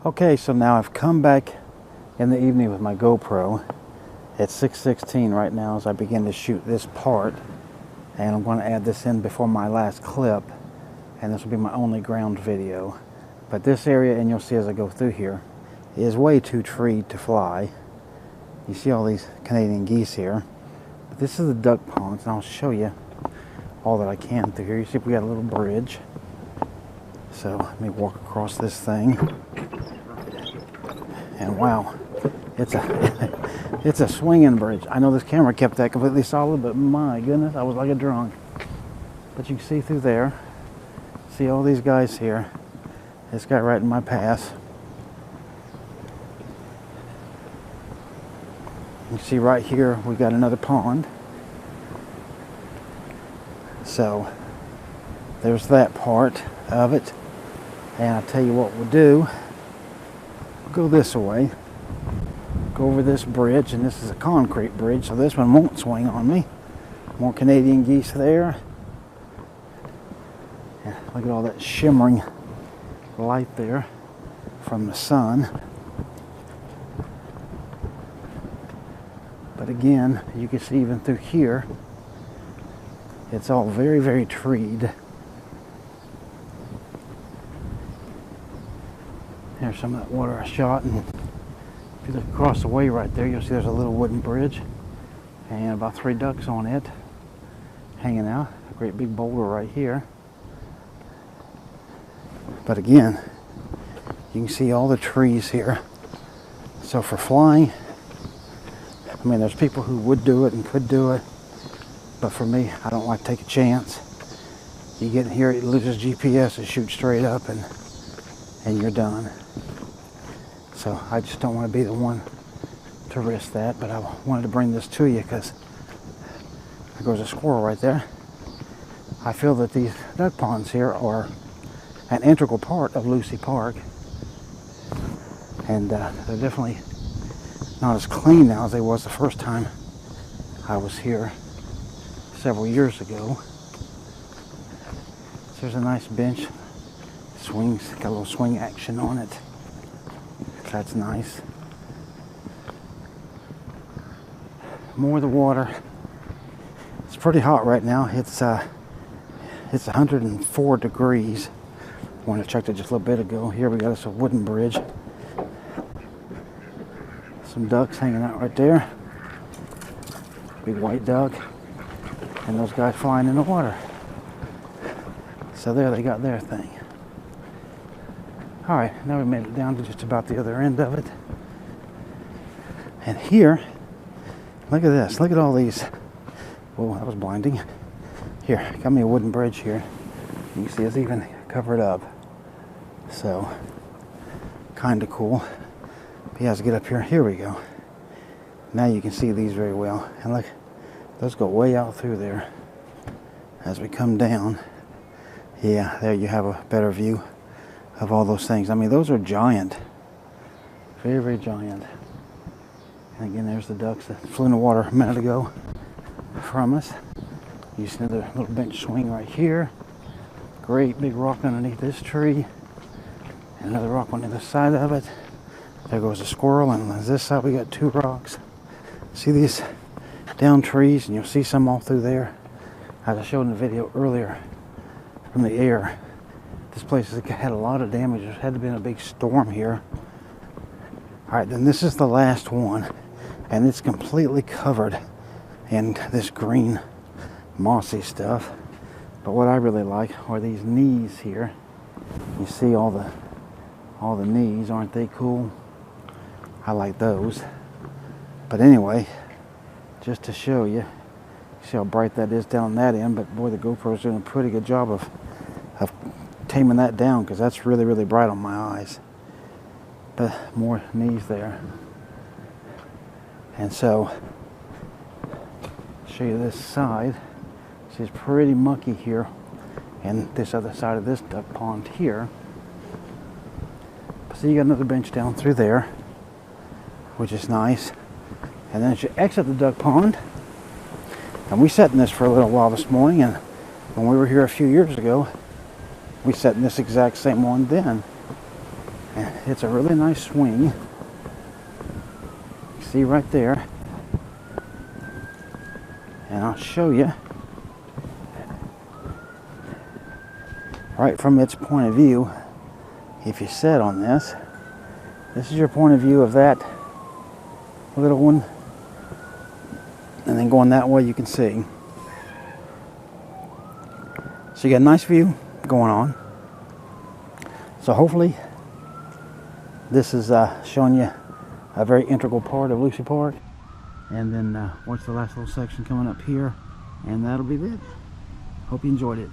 Okay, so now I've come back in the evening with my GoPro. It's 6:16 right now as I begin to shoot this part, and I'm going to add this in before my last clip, and this will be my only ground video. But this area, and you'll see as I go through here, is way too treed to fly. You see all these Canadian geese here, but this is the duck ponds, and I'll show you all that I can through here. You see we got a little bridge, so let me walk across this thing. And wow, it's a swinging bridge. I know this camera kept that completely solid, but my goodness, I was like a drunk. But you can see through there, see all these guys here. This guy right in my path. You see right here, we got another pond. So there's that part of it. And I'll tell you what we'll do. Go this way, go over this bridge, and this is a concrete bridge, so this one won't swing on me. More Canadian geese there. Yeah, look at all that shimmering light there from the sun. But again, you can see even through here, it's all very, very treed. There's some of that water I shot, and if you look across the way right there, you'll see there's a little wooden bridge and about 3 ducks on it hanging out. A great big boulder right here. But again, you can see all the trees here. So for flying, I mean, there's people who would do it and could do it, but for me, I don't like to take a chance. You get in here, it loses GPS, it shoots straight up, and you're done. So I just don't want to be the one to risk that, but I wanted to bring this to you because there goes a squirrel right there. I feel that these duck ponds here are an integral part of Lucy Park, and they're definitely not as clean now as they was the first time I was here several years ago. So there's a nice bench, swings, got a little swing action on it. That's nice. More of the water. It's pretty hot right now. It's 104 degrees. I went to check it just a little bit ago. Here we got us a wooden bridge. Some ducks hanging out right there. Big white duck. And those guys flying in the water. So there they got their thing. Alright, now we made it down to just about the other end of it. And here, look at this. Look at all these. Whoa, that was blinding. Here, got me a wooden bridge here. You can see it's even covered up. So, kind of cool. But yeah, let's get up here. Here we go. Now you can see these very well. And look, those go way out through there. As we come down, yeah, there you have a better view of all those things. I mean, those are giant. Very, very giant. And again, there's the ducks that flew in the water a minute ago from us. You see another little bench swing right here. Great big rock underneath this tree. And another rock on the other side of it. There goes a squirrel, and on this side we got 2 rocks. See these down trees, and you'll see some all through there. As I showed in the video earlier from the air. This place has had a lot of damage. There had to been a big storm here. Alright, then this is the last one, and it's completely covered in this green mossy stuff. But what I really like are these knees here. You see all the knees, aren't they cool? I like those. But anyway, just to show you, see how bright that is down that end, but boy, the GoPro's doing a pretty good job of taming that down, because that's really, really bright on my eyes. But more knees there. And so, show you this side. See, it's pretty mucky here, and this other side of this duck pond here. So you got another bench down through there, which is nice. And then as you exit the duck pond, and we sat in this for a little while this morning, and when we were here a few years ago, we sat in this exact same one then. And it's a really nice swing. You see right there. And I'll show you right from its point of view. If you sit on this, this is your point of view of that little one. And then going that way you can see. So you got a nice view going on. So hopefully this is showing you a very integral part of Lucy Park. And then watch the last little section coming up here, and that'll be it. Hope you enjoyed it.